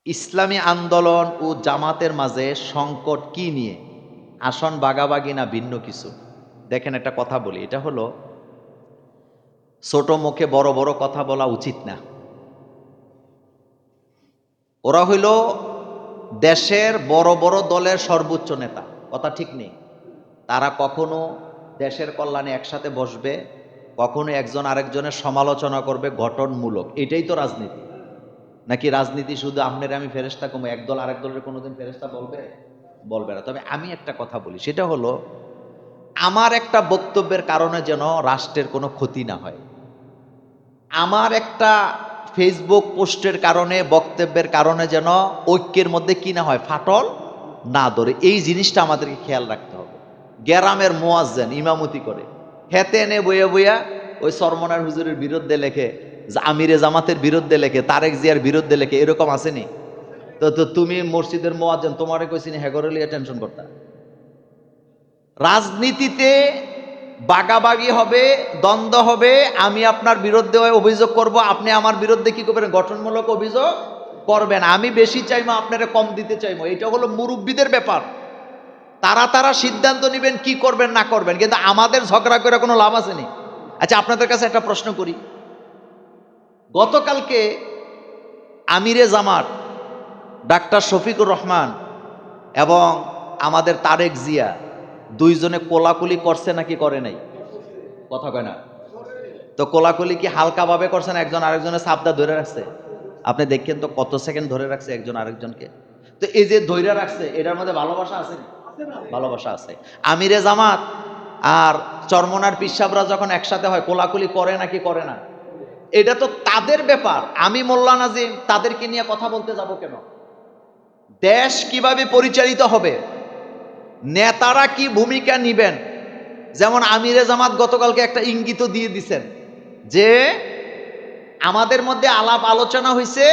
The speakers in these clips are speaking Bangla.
ইসলামী আন্দোলন ও জামাতের মাঝে সংকট কি নিয়ে? আসন বাগাবাগি না ভিন্ন কিছু? দেখেন, একটা কথা বলি, এটা হলো ছোট মুখে বড় বড় কথা বলা উচিত না। ওরা হইল দেশের বড় বড় দলের সর্বোচ্চ নেতা, কথা ঠিক নেই। তারা কখনো দেশের কল্যাণে একসাথে বসবে, কখনো একজন আরেকজনের সমালোচনা করবে গঠনমূলক। এটাই তো রাজনীতি। নাকি রাজনীতি শুধু আপনার আমি ফেরেশতা কমো, একদল আরেক দলের কোনোদিন ফেরেশতা বলবে? বলবে না। তবে আমি একটা কথা বলি, সেটা হলো আমার একটা বক্তব্যের কারণে যেন রাষ্ট্রের কোনো ক্ষতি না হয়, আমার একটা ফেসবুক পোস্টের কারণে, বক্তব্যের কারণে যেন ঐক্যের মধ্যে কি না হয়, ফাটল না ধরে। এই জিনিসটা আমাদেরকে খেয়াল রাখতে হবে। গ্রামের মুয়াজ্জিন ইমামতি করে, হেতে এনে বইয়া বইয়া ওই সরমনার হুজুরের বিরুদ্ধে লেখে, আমিরে জামাতের বিরুদ্ধে লেখে, তারেক জিয়ার বিরুদ্ধে লেখে, এরকম আসেনি? তো তুমি মসজিদের মুয়াজ্জিন, তোমারে কইছিনি হেগরে লিয়ে টেনশন করতা? রাজনীতিতে বাগাবাগি হবে, দ্বন্দ্ব হবে, আমি আপনার বিরুদ্ধে অভিযোগ করব, আপনি আমার বিরুদ্ধে কি করবেন, গঠনমূলক অভিযোগ করবেন। আমি বেশি চাইবো, আপনারা কম দিতে চাইবো। এটা হলো মুরব্বীদের ব্যাপার, তারা সিদ্ধান্ত নেবেন কি করবেন না করবেন, কিন্তু আমাদের ঝগড়া করে কোনো লাভ আছে নি? আচ্ছা, আপনাদের কাছে একটা প্রশ্ন করি। গতকালকে আমিরে জামাত ডাক্তার শফিকুর রহমান এবং আমাদের তারেক জিয়া দুইজনে কোলাকুলি করছে নাকি করে নাই? কথা কয় না। তো কোলাকুলি কি হালকাভাবে করছে না একজন আরেকজনের সাবদা ধরে রাখছে? আপনি দেখেন তো কত সেকেন্ড ধরে রাখছে একজন আরেকজনকে। তো এই যে ধৈর্য রাখছে, এটার মধ্যে ভালোবাসা আছে? ভালোবাসা আছে। আমিরে জামাত আর চরমনার পিসাবরা যখন একসাথে হয়, কোলাকুলি করে নাকি করে না? এটা তো তাদের ব্যাপার। আমি মোল্লা নাজিম তাদেরকে নিয়ে কথা বলতে যাব কেন? দেশ কিভাবে পরিচালিত হবে, নেতারা কি ভূমিকা নিবেন, যেমন আমিরে জামাত গতকালকে একটা ইঙ্গিত দিয়ে দিছেন যে আমাদের মধ্যে আলাপ আলোচনা হয়েছে,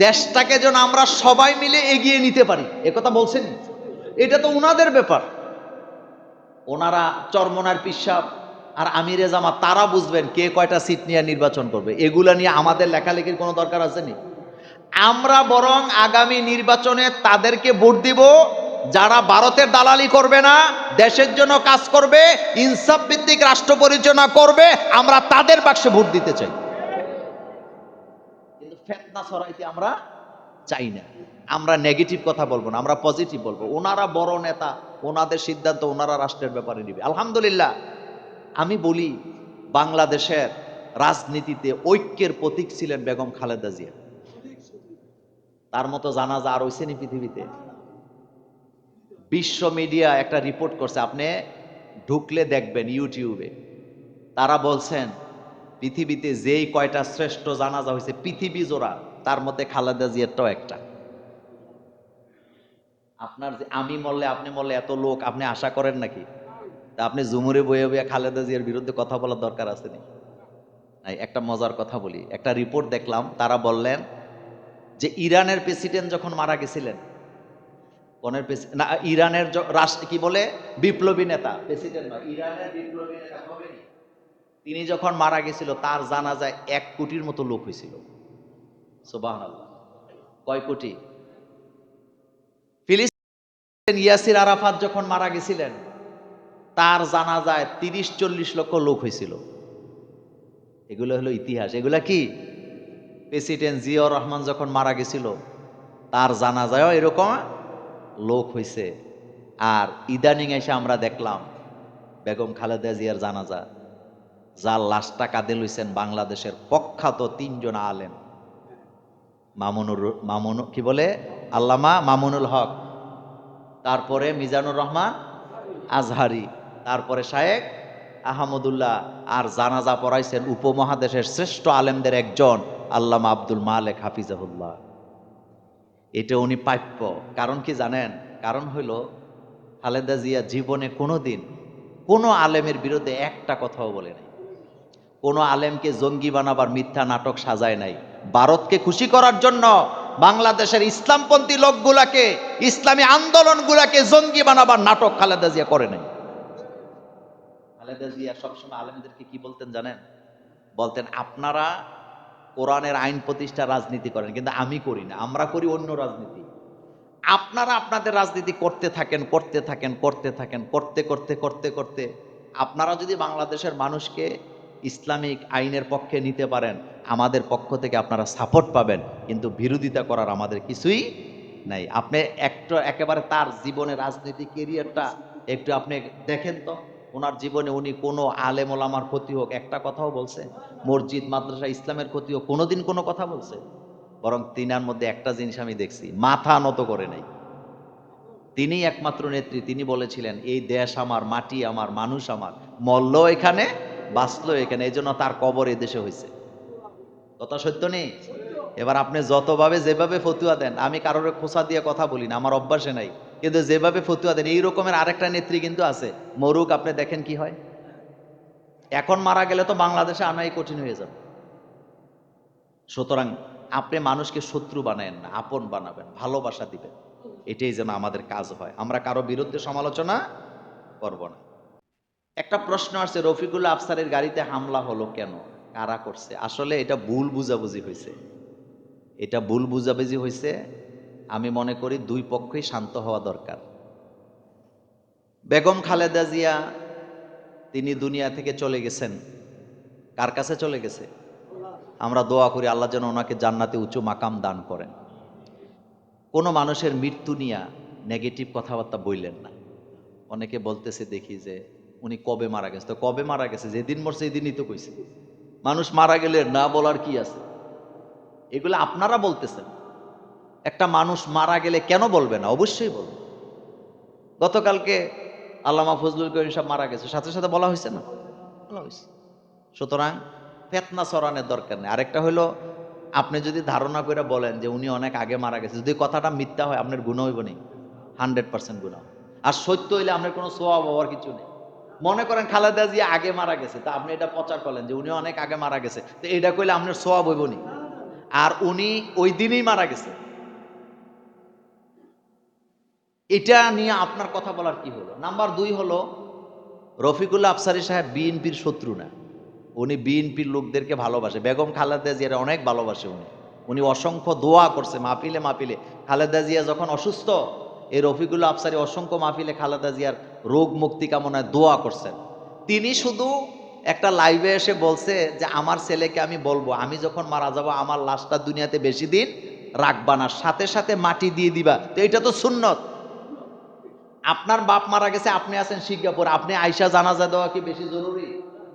দেশটাকে যেন আমরা সবাই মিলে এগিয়ে নিতে পারি, একথা বলছেন। এটা তো ওনাদের ব্যাপার। ওনারা চরমনার পিসাব আর আমিরে জামাত তারা বুঝবেন কে কয়টা সিট নিয়ে নির্বাচন করবে। এগুলা নিয়ে আমাদের লেখালেখির কোনো দরকার আছে নি? আমরা বরং আগামী নির্বাচনে তাদেরকে ভোট দিব যারা ভারতের দালালি করবে না, দেশের জন্য কাজ করবে, ইনসাফ ভিত্তিক রাষ্ট্র পরিচালনা করবে। আমরা তাদের বাক্সে ভোট দিতে চাই, কিন্তু ফিতনা ছড়াইতে আমরা চাই না। আমরা নেগেটিভ কথা বলবো না, আমরা পজিটিভ বলবো। ওনারা বড় নেতা, ওনাদের সিদ্ধান্ত ওনারা রাষ্ট্রের ব্যাপারে নিবে। আলহামদুলিল্লাহ, আমি বলি বাংলাদেশের রাজনীতিতে ঐক্যের প্রতীক ছিলেন বেগম খালেদা জিয়া। তার মতো জানাজা আর হইছে নি পৃথিবীতে? বিশ্ব মিডিয়া একটা রিপোর্ট করছে, আপনি ঢুকলে দেখবেন ইউটিউবে। তারা বলছেন পৃথিবীতে যেই কয়টা শ্রেষ্ঠ জানাজা হয়েছে পৃথিবী জোড়া, তার মধ্যে খালেদা জিয়ারটাও একটা। আপনার যে আমি মরলে আপনি মরলে এত লোক আপনি আশা করেন নাকি? তা আপনি জুমুরে বয়ে বয়ে খালেদা জিয়ার বিরুদ্ধে কথা বলার দরকার আছে নি? একটা মজার কথা বলি, একটা রিপোর্ট দেখলাম, তারা বললেন যে ইরানের প্রেসিডেন্ট যখন মারা গেছিলেন, না ইরানের রাষ্ট্র কি বলে, বিপ্লবী নেতা, প্রেসিডেন্ট নয়, ইরানের বিপ্লবী নেতা খোমেনি, তিনি যখন মারা গেছিল তার জানাজায় 1 কোটির মতো লোক হয়েছিল। সুবহানাল্লাহ। কয় কোটি? ফিলিস্তিন ইয়াসির আরাফাত যখন মারা গেছিলেন তার জানাজায় 30-40 লক্ষ লোক হয়েছিল। এগুলো হলো ইতিহাস। এগুলা কি? প্রেসিডেন্ট জিয়াউর রহমান যখন মারা গেছিল তার জানাজায়ও এরকম লোক হয়েছে। আর ইদানিং এসে আমরা দেখলাম বেগম খালেদা জিয়ার জানাজা, যার লাশটা কাঁধে লইছেন বাংলাদেশের প্রখ্যাত 3 জন আলেম, মামুন কি বলে, আল্লামা মামুনুল হক, তারপরে মিজানুর রহমান আজহারি, তারপরে শায়েখ আহমদুল্লাহ, আর জানাজা পড়াইছেন উপমহাদেশের শ্রেষ্ঠ আলেমদের একজন আল্লামা আব্দুল মালেক হাফিজাহুল্লাহ। এটা উনি প্রাপ্য। কারণ কি জানেন? কারণ হইল খালেদা জিয়া জীবনে কোনোদিন কোনো আলেমের বিরুদ্ধে একটা কথাও বলে নাই, কোনো আলেমকে জঙ্গি বানাবার মিথ্যা নাটক সাজায় নাই। ভারতকে খুশি করার জন্য বাংলাদেশের ইসলামপন্থী লোকগুলাকে, ইসলামী আন্দোলনগুলাকে জঙ্গি বানাবার নাটক খালেদা জিয়া করে নাই। খালেদা জিয়া সবসময় আলেমদেরকে কি বলতেন জানেন? বলতেন আপনারা কোরআনের আইন প্রতিষ্ঠা রাজনীতি করেন, কিন্তু আমি করি না, আমরা করি অন্য রাজনীতি। আপনারা আপনাদের রাজনীতি করতে থাকেন, করতে থাকেন, করতে থাকেন, করতে করতে করতে করতে আপনারা যদি বাংলাদেশের মানুষকে ইসলামিক আইনের পক্ষে নিতে পারেন, আমাদের পক্ষ থেকে আপনারা সাপোর্ট পাবেন, কিন্তু বিরোধিতা করার আমাদের কিছুই নাই। আপনি একটা একেবারে তার জীবনে রাজনীতি কেরিয়ারটা একটু আপনি দেখেন তো, ওনার জীবনে উনি কোনো আলেম ওলামার ক্ষতি হোক একটা কথাও বলছে? মসজিদ মাদ্রাসা ইসলামের ক্ষতি হোক কোনোদিন কোনো কথা বলছে? বরং তিনার মধ্যে একটা জিনিস আমি দেখছি, মাথা নত করে নাই। তিনি একমাত্র নেত্রী, তিনি বলেছিলেন এই দেশ আমার, মাটি আমার, মানুষ আমার, মল্ল এখানে, বাঁচলো এখানে, এই জন্য তার কবর এই দেশে হয়েছে। কথা সত্য নেই? এবার আপনি যতভাবে যেভাবে ফতুয়া দেন, আমি কারোর খোঁচা দিয়ে কথা বলি না, আমার অভ্যাসে নাই, কিন্তু যেভাবে ফতুয়া দেন, এই রকমের আরেকটা নেত্রী কিন্তু আছে, মরুক, আপনি দেখেন কি হয়। এখন মারা গেলে তো বাংলাদেশে আনাই কঠিন হয়ে যাবে। সুতরাং আপনি মানুষকে শত্রু বানায়েন না, আপন বানাবেন, ভালোবাসা দিবেন, এটাই যেন আমাদের কাজ হয়। আমরা কারো বিরুদ্ধে সমালোচনা করব না। একটা প্রশ্ন আসছে, রফিকুল আফসারের গাড়িতে হামলা হলো কেন, কারা করছে? আসলে এটা ভুল বুঝাবুঝি হয়েছে, এটা ভুল বুঝাবুঝি হয়েছে। আমি মনে করি দুই পক্ষই শান্ত হওয়া দরকার। বেগম খালেদা জিয়া তিনি দুনিয়া থেকে চলে গেছেন, কার কাছে চলে গেছে? আমরা দোয়া করি আল্লাহ যেন ওনাকে জান্নাতে উঁচু মাকাম দান করেন। কোনো মানুষের মৃত্যু নিয়ে নেগেটিভ কথাবার্তা বললেন না। অনেকে বলতেছে দেখি যে উনি কবে মারা গেছে, তো কবে মারা গেছে, যেদিন মরছে এদিনই তো কইছে। মানুষ মারা গেলে না বলার কি আছে? এগুলো আপনারা বলতেছেন। একটা মানুষ মারা গেলে কেন বলবে না? অবশ্যই বলবে। গতকালকে আল্লামা ফজলুল করিম সাহেব মারা গেছে, সাথে সাথে বলা হয়েছে না? বলা হয়েছে। সুতরাং ফেতনা ছড়ানোর দরকার নেই। আরেকটা হলো, আপনি যদি ধারণা করে বলেন যে উনি অনেক আগে মারা গেছে, যদি কথাটা মিথ্যা হয় আপনার গুনাহ হইব না? 100% গুনাহ। আর সত্য হইলে আপনার কোনো সওয়াব হওয়ার কিছু নেই। মনে করেন খালেদা জিয়া আগে মারা গেছে, তা আপনি এটা প্রচার করলেন যে উনি অনেক আগে মারা গেছে, তো এটা কইলে আপনার সওয়াব হইব না? আর উনি ওই দিনই মারা গেছে, এটা নিয়ে আপনার কথা বলার কি হলো? নাম্বার 2 হলো, রফিকুল্লাহ আফসারী সাহেব বিএনপির শত্রু না, উনি বিএনপির লোকদেরকে ভালোবাসে। বেগম খালেদা জিয়ার অনেক ভালোবাসে উনি। উনি অসংখ্য দোয়া করছে মাহফিলে মাহফিলে। খালেদা জিয়া যখন অসুস্থ, এই রফিকুল্লাহ আফসারী অসংখ্য মাহফিলে খালেদা জিয়ার রোগ মুক্তি কামনায় দোয়া করছেন। তিনি শুধু একটা লাইভে এসে বলছে যে আমার ছেলেকে আমি বলবো আমি যখন মারা যাব আমার লাশটা দুনিয়াতে বেশি দিন রাখবা না, সাথে সাথে মাটি দিয়ে দিবা। তো এটা তো সুন্নত। আপনার বাপ মারা গেছে, আপনি আছেন সিঙ্গাপুর, আপনি আয়সা জানাজা দেওয়া কি বেশি জরুরি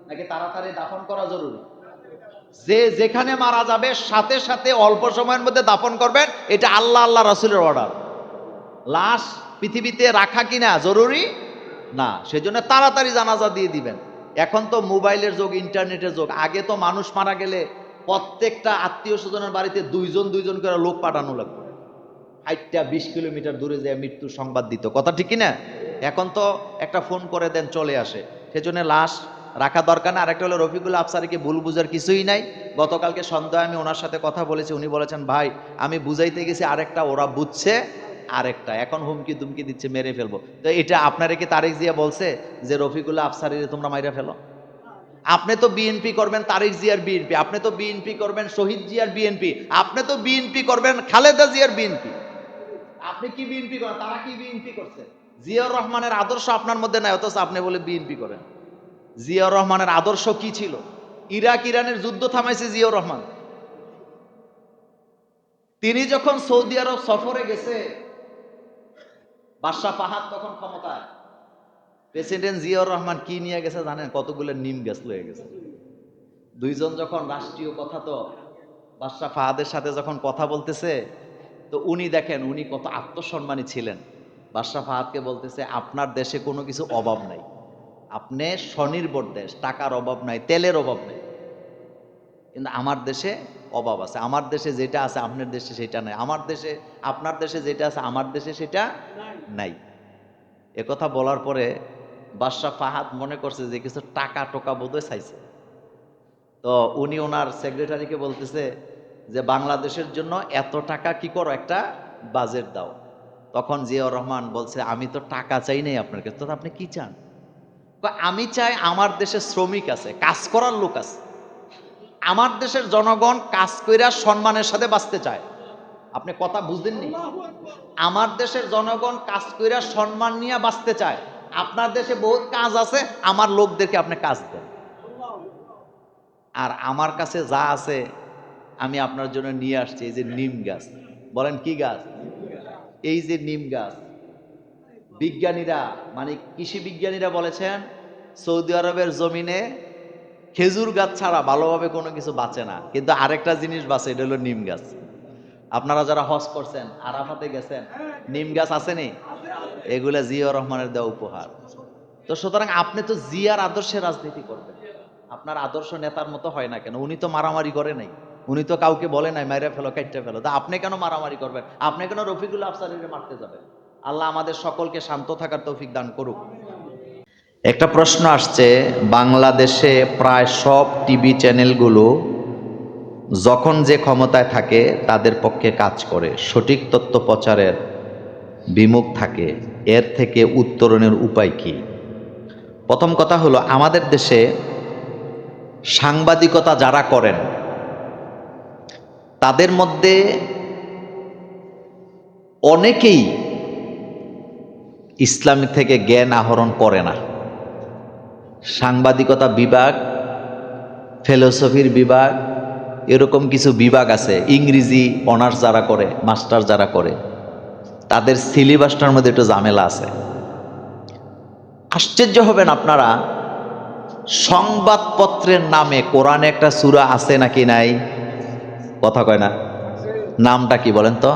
নাকি তাড়াতাড়ি দাফন করা জরুরি? যে যেখানে মারা যাবে সাথে সাথে অল্প সময়ের মধ্যে দাফন করবেন, এটা আল্লাহ আল্লাহ রাসূলের অর্ডার। লাশ পৃথিবীতে রাখা কিনা জরুরি না, সেজন্য তাড়াতাড়ি জানাজা দিয়ে দিবেন। এখন তো মোবাইলের যুগ, ইন্টারনেটের যুগ। আগে তো মানুষ মারা গেলে প্রত্যেকটা আত্মীয় স্বজনের বাড়িতে দুইজন দুইজন করে লোক পাঠানো লাগবে, 20 কিলোমিটার দূরে যায় মৃত্যুর সংবাদ দিত। কথা ঠিক কিনা? এখন তো একটা ফোন করে দেন চলে আসে, সেজন্য লাশ রাখা দরকার না। আরেকটা হলো, রফিকুল আফসারীকে ভুল বুঝার কিছুই নাই। গতকালকে সন্ধ্যায় আমি ওনার সাথে কথা বলেছি, উনি বলেছেন ভাই আমি বুঝাইতে গেছি আরেকটা, ওরা বুঝছে আরেকটা, এখন হুমকি দুমকি দিচ্ছে মেরে ফেলবো। তো এটা আপনারা কি তারেক জিয়া বলছে যে রফিকুল্লাহ আফসারীরে তোমরা মাইরা ফেলো? আপনি তো বিএনপি করবেন তারেক জিয়ার বিএনপি, আপনি তো বিএনপি করবেন শহীদ জিয়ার বিএনপি, আপনি তো বিএনপি করবেন খালেদা জিয়ার বিএনপি। আপনি কি বিএনপি করেন, তারা কি বিএনপি করছে? জিয়াউর রহমানের আদর্শ আপনার মধ্যে নাই, অথচ আপনি বলে বিএনপি করেন। জিয়াউর রহমানের আদর্শ কি ছিল? ইরাক ইরানের যুদ্ধ থামাইছে জিয়াউর রহমান। তিনি যখন সৌদি আরব সফরে গেছে, বাদশাহ ফাহাদ তখন ক্ষমতায়, প্রেসিডেন্ট জিয়াউর রহমান কি নিয়ে গেছে জানেন? কতগুলো নিম গাছ লয়ে গেছে। দুইজন যখন রাষ্ট্রীয় কথা, তো বাদশাহ ফাহাদের সাথে যখন কথা বলতেছে, তো উনি দেখেন উনি কত আত্মসম্মানী ছিলেন। বাদশাহ ফাহাদকে বলতেছে আপনার দেশে কোনো কিছু অভাব নাই, আপনি স্বনির্ভর দেশ, টাকার অভাব নাই, তেলের অভাব নাই, কিন্তু আমার দেশে অভাব আছে। আমার দেশে যেটা আছে আপনার দেশে সেটা নাই, আমার দেশে আপনার দেশে যেটা আছে আমার দেশে সেটা নাই। একথা বলার পরে বাদশাহ ফাহাদ মনে করছে যে কিছু টাকা টোকা বোধহয় চাইছে। তো উনি ওনার সেক্রেটারিকে বলতেছে যে বাংলাদেশের জন্য এত টাকা কি করো, একটা বাজেট দাও। তখন জিয়াউর রহমান বলছে আমি তো টাকা চাই নাই আপনার কাছে, তো আপনি কি চান? আমি চাই আমার দেশে শ্রমিক আছে, কাজ করার লোক আছে, আমার দেশের জনগণ কাজ কইরা সম্মানের সাথে বাঁচতে চায়। আপনি কথা বুঝলেননি? আমার দেশের জনগণ কাজ কইরা সম্মান নিয়ে বাঁচতে চায়। আপনার দেশে বহুত কাজ আছে, আমার লোকদেরকে আপনি কাজ দেন। আর আমার কাছে যা আছে আমি আপনার জন্য নিয়ে আসছি, এই যে নিম গাছ। বলেন কি গাছ? এই যে নিম গাছ। বিজ্ঞানীরা মানে কৃষি বিজ্ঞানীরা বলেছেন সৌদি আরবের জমিনে খেজুর গাছ ছাড়া ভালোভাবে কোনো কিছু বাঁচে না, কিন্তু আরেকটা জিনিস বাঁচে, এটা হলো নিম গাছ। আপনারা যারা হজ করছেন, আরাফাতে গেছেন, নিম গাছ আসেনি? এগুলা জিয়া রহমানের দেওয়া উপহার। তো সুতরাং আপনি তো জিয়ার আদর্শে রাজনীতি করবেন। আপনার আদর্শ নেতার মতো হয় না কেন? উনি তো মারামারি করে নাই, উনি তো কাউকে বলে নাই মাইরা ফেলো, কাটতে ফেলো। তা আপনি কেন মারামারি করবেন? আপনি কেন রফিকুল আফসারিরে মারতে যাবেন? আল্লাহ আমাদের সকলকে শান্ত থাকার তৌফিক দান করুক। একটা প্রশ্ন আসছে, বাংলাদেশে প্রায় সব টিভি চ্যানেলগুলো যখন যে ক্ষমতায় থাকে তাদের পক্ষে কাজ করে, সঠিক তথ্য প্রচারের বিমুখ থাকে, এর থেকে উত্তরণের উপায় কি? প্রথম কথা হলো, আমাদের দেশে সাংবাদিকতা যারা করেন তাদের মধ্যে অনেকেই ইসলাম থেকে জ্ঞান আহরণ করে না। সাংবাদিকতা বিভাগ, ফিলোসফির বিভাগ, এরকম কিছু বিভাগ আছে। ইংরেজি অনার্স যারা করে, মাস্টার যারা করে, তাদের সিলেবাসটার মধ্যে একটু ঝামেলা আছে। আশ্চর্য হবেন আপনারা, সংবাদপত্রের নামে কোরআনে একটা সূরা আছে নাকি নাই? কথা কয় না। নামটা কি বলেন তো?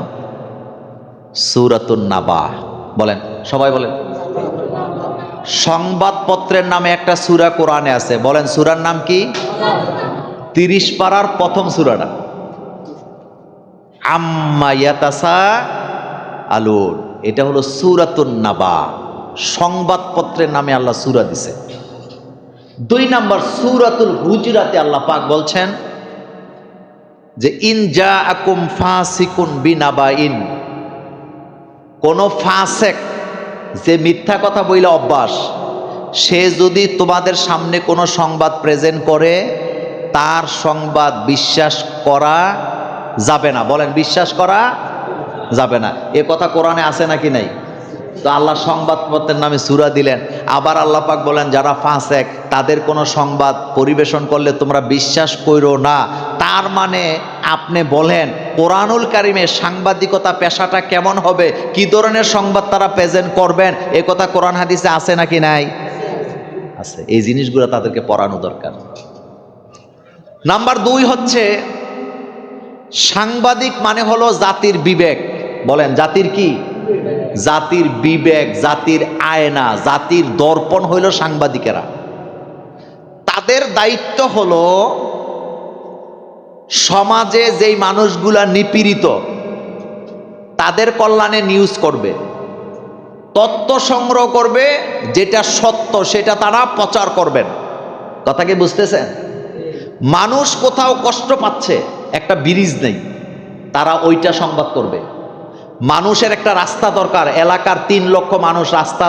সূরাতুন নাবা। বলেন, সবাই বলেন। সংবাদপত্রের নামে একটা সূরা কোরআনে আছে, বলেন সূরার নাম কি? 30 পারার প্রথম সূরাটা, আম্মা ইয়াতাসাআলুন। এটা হলো সূরাতুন নাবা। সংবাদপত্রের নামে আল্লাহ সূরা দিছে। 2 নাম্বার সূরাতুল হুজরাতে আল্লাহ পাক বলছেন যে ইন জাআকুম ফাসিকুন বিনাবাইন, কোন ফাসেক, যে মিথ্যা কথা বইলে অভ্যাস, সে যদি তোমাদের সামনে কোনো সংবাদ প্রেজেন্ট করে, তার সংবাদ বিশ্বাস করা যাবে না। বলেন, বিশ্বাস করা যাবে না। এ কথা কোরআনে আছে নাকি নাই? তো আল্লাহ সংবাদপত্রের নামে সূরা দিলেন। আবার আল্লাহ পাক বলেন যারা ফাসেক তাদের কোনো সংবাদ পরিবেশন করলে তোমরা বিশ্বাস করো না। তার মানে আপনি বলেন কোরআনুল কারিমে সাংবাদিকতা পেশাটা কেমন হবে, কি ধরনের সংবাদ তারা প্রেজেন্ট করবেন, এ কথা কোরআন হাদিসে আছে নাকি নাই? আছে। এই জিনিসগুলো তাদেরকে পড়ানো দরকার। নাম্বার 2 হচ্ছে, সাংবাদিক মানে হলো জাতির বিবেক। বলেন, জাতির কি? জাতির বিবেক, জাতির আয়না, জাতির দর্পণ হইল সাংবাদিকেরা। তাদের দায়িত্ব হলো সমাজে যেই মানুষগুলা নিপীড়িত তাদের কল্যাণে নিউজ করবে, তথ্য সংগ্রহ করবে, যেটা সত্য সেটা তারা প্রচার করবেন। কথা কি বুঝতেছেন? মানুষ কোথাও কষ্ট পাচ্ছে, একটা ব্রিজ নেই, তারা ওইটা সংবাদ করবে। মানুষের একটা রাস্তা দরকার, এলাকার 3 লক্ষ মানুষ রাস্তা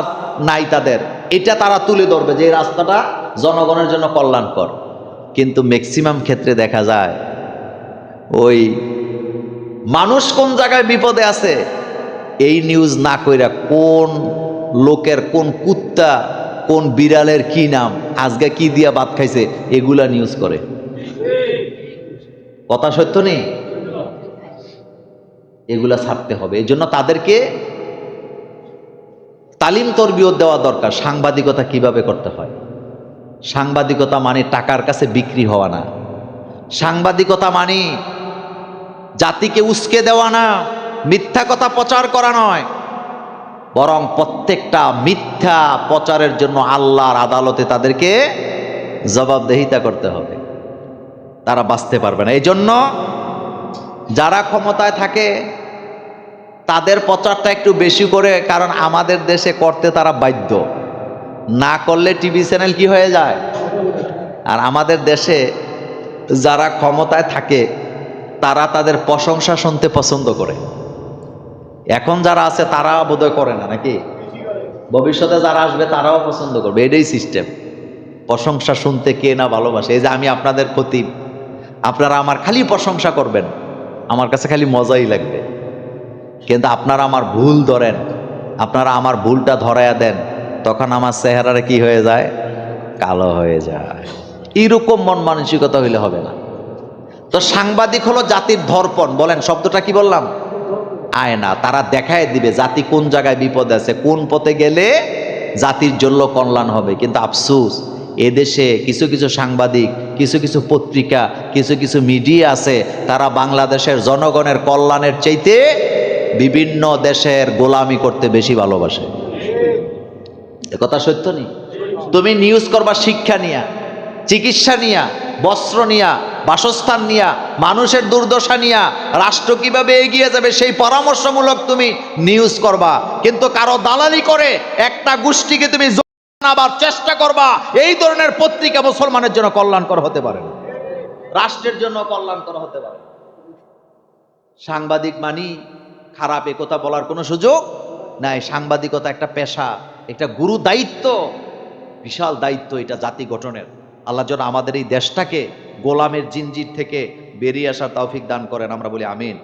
নাই তাদের, এটা তারা তুলে ধরবে যে এই রাস্তাটা জনগণের জন্য কল্যাণকর। কিন্তু ম্যাক্সিমাম ক্ষেত্রে দেখা যায় ওই মানুষ কোন জায়গায় বিপদে আছে এই নিউজ না কইরা কোন লোকের কোন কুত্তা কোন বিড়ালের কি নাম, আজকে কি দিয়া ভাত খাইছে, এগুলা নিউজ করে। কথা সত্য নেই? এগুলা ছাড়তে হবে। এই জন্য তাদেরকে তালিম তরবিয়ত দেওয়া দরকার, সাংবাদিকতা কিভাবে করতে হয়। সাংবাদিকতা মানে টাকার কাছে বিক্রি হওয়া না। সাংবাদিকতা মানে জাতিকে উস্কে দেওয়া না, মিথ্যা কথা প্রচার করা নয়, বরং প্রত্যেকটা মিথ্যা প্রচারের জন্য আল্লাহর আদালতে তাদেরকে জবাবদিহিতা করতে হবে, তারা বাঁচতে পারবে না। এই জন্য যারা ক্ষমতায় থাকে তাদের প্রচারটা একটু বেশি করে, কারণ আমাদের দেশে করতে তারা বাধ্য, না করলে টিভি চ্যানেল কি হয়ে যায়। আর আমাদের দেশে যারা ক্ষমতায় থাকে তারা তাদের প্রশংসা শুনতে পছন্দ করে। এখন যারা আছে তারা বোধহয় করে না, নাকি ভবিষ্যতে যারা আসবে তারাও পছন্দ করবে। এটাই সিস্টেম। প্রশংসা শুনতে কে না ভালোবাসে। এই যে আমি আপনাদের খতিব, আপনারা আমার খালি প্রশংসা করবেন, আমার কাছে খালি মজাই লাগবে। কিন্তু আপনারা আমার ভুল ধরেন, আপনারা আমার ভুলটা ধরাইয়া দেন, তখন আমার চেহারাটা কি হয়ে যায়? কালো হয়ে যায়। এরকম মন মানসিকতা হইলে হবে না। তো সাংবাদিক হলো জাতির দর্পণ। বলেন শব্দটা কি বললাম? আয়না। তারা দেখায় দিবে জাতি কোন জায়গায় বিপদ আছে, কোন পথে গেলে জাতির জন্য কল্যাণ হবে। কিন্তু আফসোস, এদেশে কিছু কিছু সাংবাদিক, কিছু কিছু পত্রিকা, কিছু কিছু মিডিয়া আছে, তারা বাংলাদেশের জনগণের কল্যাণের চাইতে বিভিন্ন দেশের গোলামি করতে বেশি ভালোবাসে। কথা সত্য নেই? তুমি নিউজ করবা শিক্ষা নিয়া, চিকিৎসা নিয়া, বস্ত্র নিয়া, বাসস্থান নিয়া, মানুষের দুর্দশা নিয়া, রাষ্ট্র কিভাবে এগিয়ে যাবে সেই পরামর্শমূলক তুমি নিউজ করবা। কিন্তু কারো দালালি করে একটা গোষ্ঠীকে তুমি জানাবার চেষ্টা করবা, এই ধরনের পত্রিকা মুসলমানের জন্য কল্যাণকর হতে পারে না, রাষ্ট্রের জন্য কল্যাণকর হতে পারে। সাংবাদিক মানি খারাপ, এ কথা বলার কোনো সুযোগ নাই। সাংবাদিকতা একটা পেশা, একটা গুরু দায়িত্ব, বিশাল দায়িত্ব এটা জাতি গঠনের। আল্লাহ যেন আমাদের এই দেশটাকে গোলামের জিনজির থেকে বেরিয়ে আসার তৌফিক দান করেন, আমরা বলি আমিন।